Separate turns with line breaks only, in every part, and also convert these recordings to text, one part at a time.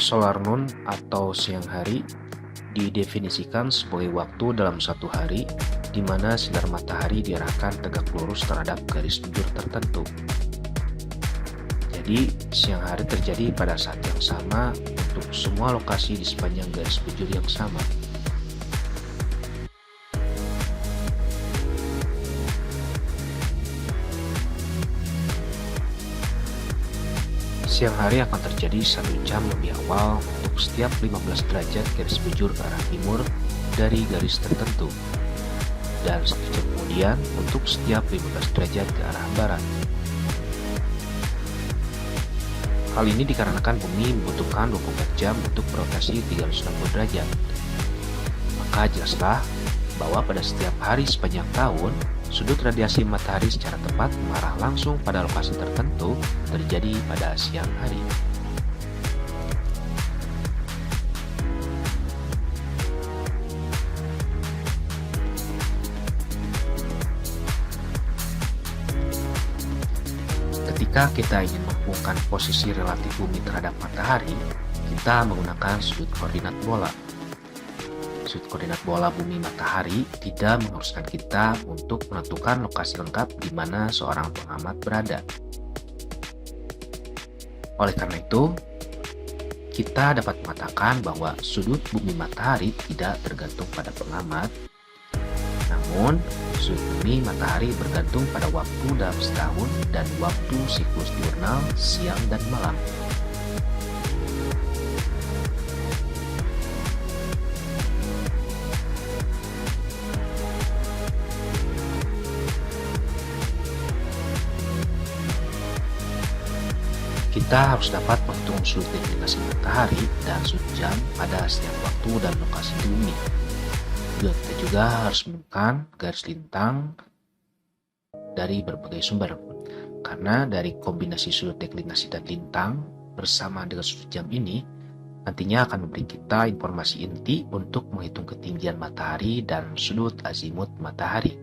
Solar noon atau siang hari didefinisikan sebagai waktu dalam satu hari di mana sinar matahari diarahkan tegak lurus terhadap garis bujur tertentu. Jadi, siang hari terjadi pada saat yang sama untuk semua lokasi di sepanjang garis bujur yang sama. Siang hari akan terjadi 1 jam lebih awal untuk setiap 15 derajat garis bujur ke arah timur dari garis tertentu, dan 1 jam kemudian untuk setiap 15 derajat ke arah barat. Hal ini dikarenakan bumi membutuhkan 24 jam untuk berotasi 360 derajat. Maka jelaslah bahwa pada setiap hari sepanjang tahun, sudut radiasi matahari secara tepat mengarah langsung pada lokasi tertentu terjadi pada siang hari. Ketika kita ingin menghubungkan posisi relatif bumi terhadap matahari, kita menggunakan sudut koordinat bola. Sudut koordinat bola bumi matahari tidak mengharuskan kita untuk menentukan lokasi lengkap di mana seorang pengamat berada. Oleh karena itu, kita dapat mengatakan bahwa sudut bumi matahari tidak tergantung pada pengamat, namun sudut bumi matahari bergantung pada waktu dalam setahun dan waktu siklus diurnal siang dan malam. Kita harus dapat menghitung sudut deklinasi matahari dan sudut jam pada setiap waktu dan lokasi di bumi. Kita juga harus menemukan garis lintang dari berbagai sumber, karena dari kombinasi sudut deklinasi dan lintang bersama dengan sudut jam ini nantinya akan memberi kita informasi inti untuk menghitung ketinggian matahari dan sudut azimut matahari.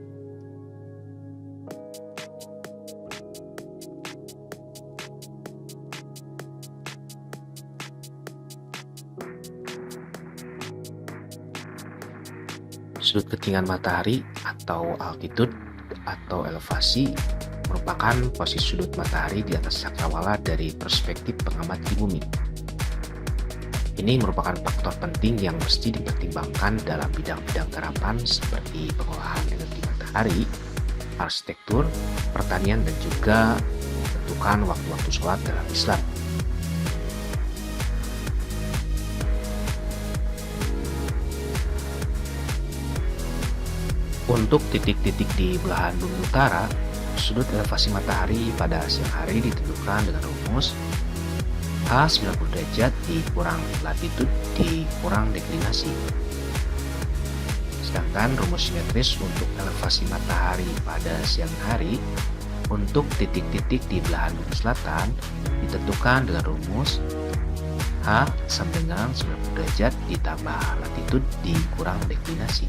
Sudut ketinggian matahari atau altitude atau elevasi merupakan posisi sudut matahari di atas cakrawala dari perspektif pengamat di bumi. Ini merupakan faktor penting yang mesti dipertimbangkan dalam bidang-bidang garapan seperti pengolahan energi matahari, arsitektur, pertanian, dan juga menentukan waktu-waktu sholat dalam Islam. Untuk titik-titik di belahan bumi utara, sudut elevasi matahari pada siang hari ditentukan dengan rumus A 90 derajat dikurang latitude dikurang deklinasi. Sedangkan rumus simetris untuk elevasi matahari pada siang hari untuk titik-titik di belahan bumi selatan ditentukan dengan rumus H sama dengan 90 derajat ditambah latitude dikurang deklinasi.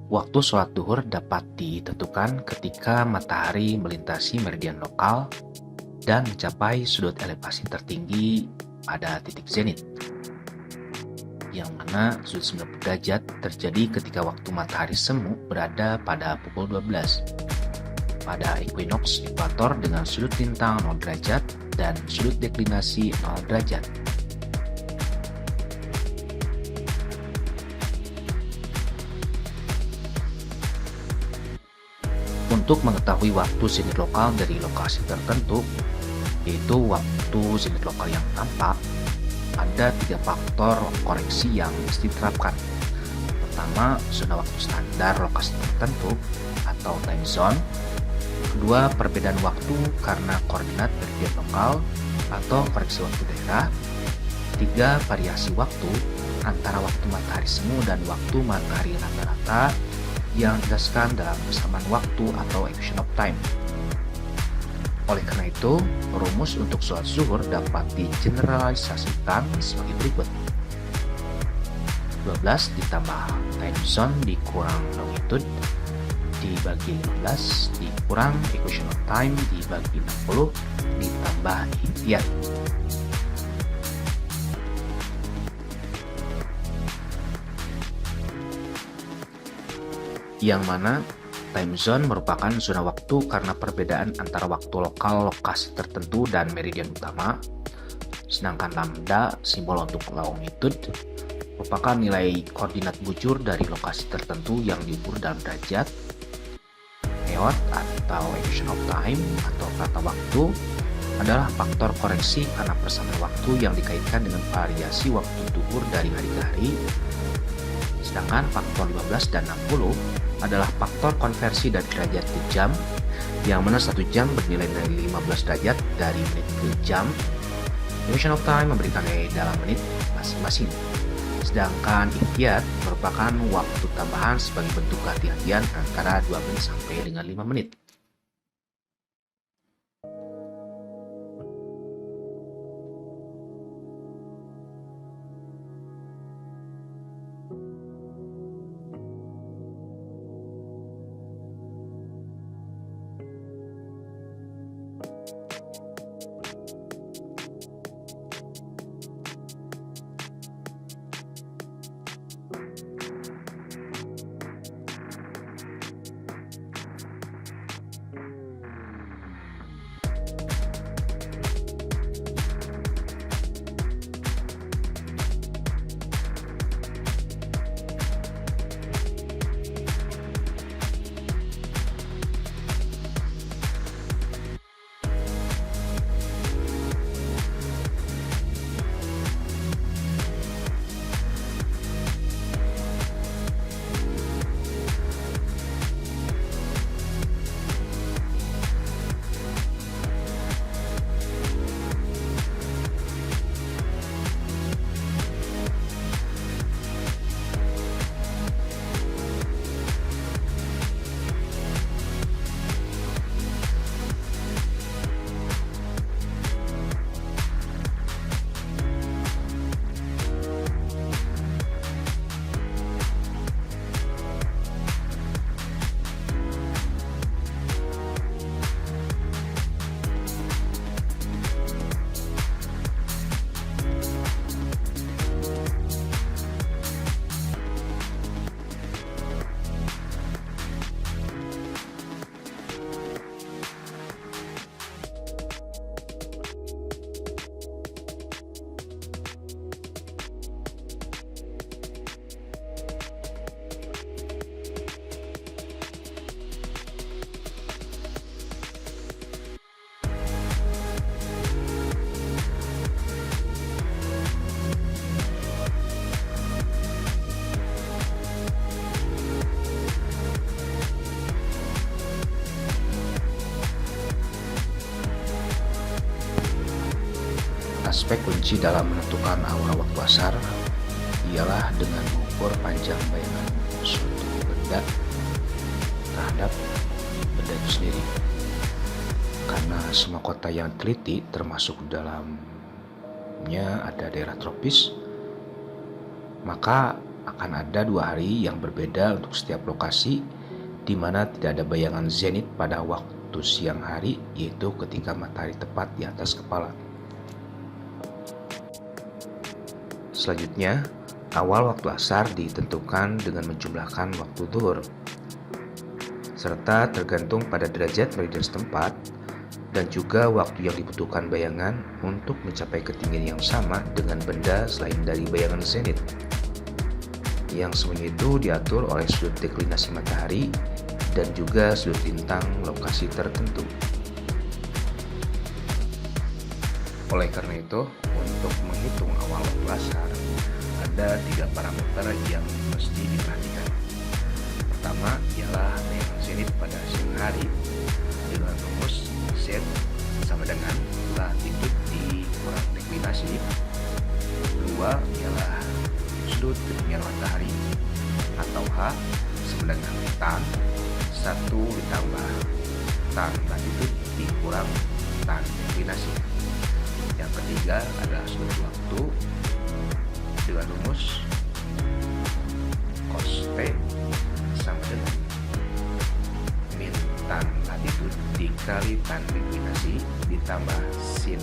Waktu sholat duhur dapat ditentukan ketika matahari melintasi meridian lokal dan mencapai sudut elevasi tertinggi pada titik zenit, yang mana sudut 90 derajat terjadi ketika waktu matahari semu berada pada pukul 12 pada equinox ekuator dengan sudut lintang 0 derajat dan sudut deklinasi 0 derajat. Untuk mengetahui waktu zenit lokal dari lokasi tertentu, yaitu waktu zenit lokal yang tampak, ada 3 faktor koreksi yang mesti diterapkan. Pertama, zona waktu standar lokasi tertentu atau time zone. Kedua, perbedaan waktu karena koordinat meridian lokal atau koreksi waktu daerah. Ketiga, variasi waktu antara waktu matahari semu dan waktu matahari rata-rata yang didasarkan dalam persamaan waktu atau equation of time. Oleh karena itu, rumus untuk sholat zuhur dapat digeneralisasikan sebagai berikut. 12 ditambah time zone dikurang longitude dibagi 15 dikurang equation of time dibagi 60 ditambah ihtiyat. Yang mana time zone merupakan zona waktu karena perbedaan antara waktu lokal lokasi tertentu dan meridian utama, sedangkan lambda, simbol untuk longitude, merupakan nilai koordinat bujur dari lokasi tertentu yang diukur dalam derajat. Eot atau equation of time atau kata waktu adalah faktor koreksi karena persamaan waktu yang dikaitkan dengan variasi waktu duhur dari hari ke hari. Sedangkan faktor 15 dan 60 adalah faktor konversi dari derajat ke jam, yang mana 1 jam bernilai dari 15 derajat dari menit ke jam. Equation of time memberikan nilai dalam menit masing-masing. Sedangkan ihtiyat merupakan waktu tambahan sebagai bentuk kehati-hatian antara 2 menit sampai dengan 5 menit. Aspek kunci dalam menentukan aura waktu asar ialah dengan mengukur panjang bayangan suatu benda terhadap benda itu sendiri. Karena semua kota yang teliti termasuk dalamnya ada daerah tropis, maka akan ada 2 hari yang berbeda untuk setiap lokasi, di mana tidak ada bayangan zenit pada waktu siang hari, yaitu ketika matahari tepat di atas kepala. Selanjutnya, awal waktu asar ditentukan dengan menjumlahkan waktu zuhur, serta tergantung pada derajat meridian setempat dan juga waktu yang dibutuhkan bayangan untuk mencapai ketinggian yang sama dengan benda selain dari bayangan zenit. Yang semuanya itu diatur oleh sudut deklinasi matahari dan juga sudut lintang lokasi tertentu. Oleh karena itu, untuk menghitung awal waktu asar, ada 3 parameter yang mesti diperhatikan. Pertama ialah bayangan zenit pada siang hari dengan rumus Z sama dengan latitude dikurang deklinasi. Kedua ialah sudut ketinggian matahari atau H sama dengan tan 1 ditambah tan latitude dikurang tan deklinasi. Yang ketiga adalah sudut waktu dengan rumus cos T sama dengan min tan latitude dikali tan deklinasi ditambah sin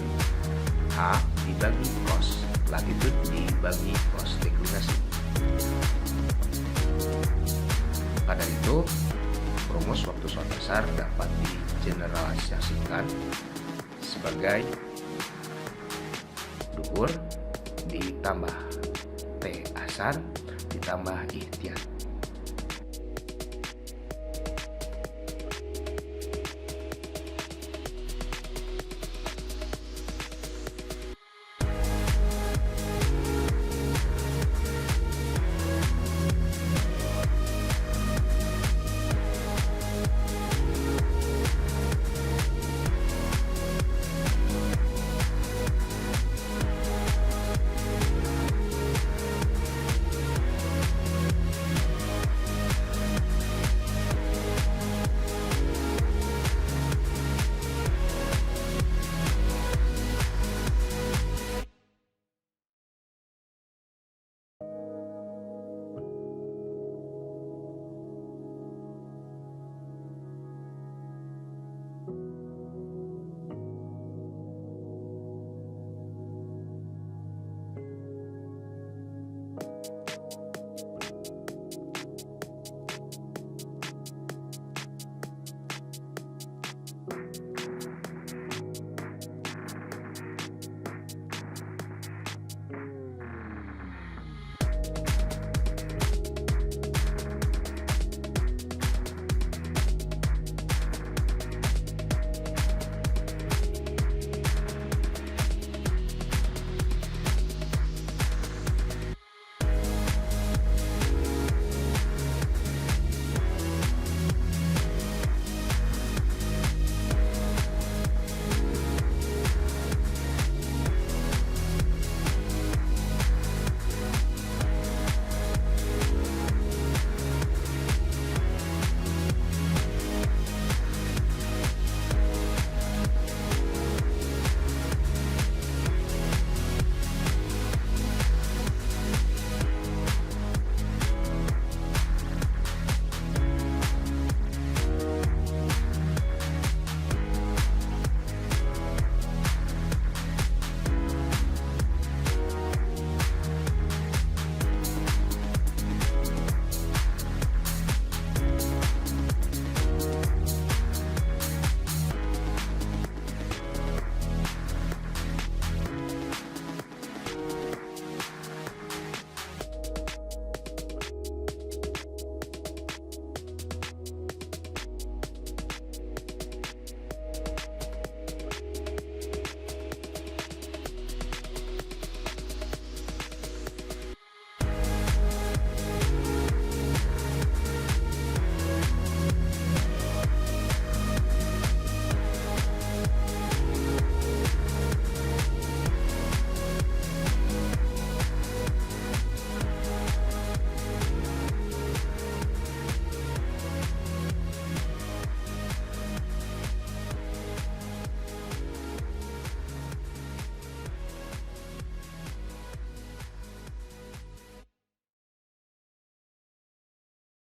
H dibagi cos latitude dibagi cos deklinasi. Pada itu, rumus waktu sholat asar dapat digeneralisasikan sebagai duhur ditambah T asar ditambah ihtiyat.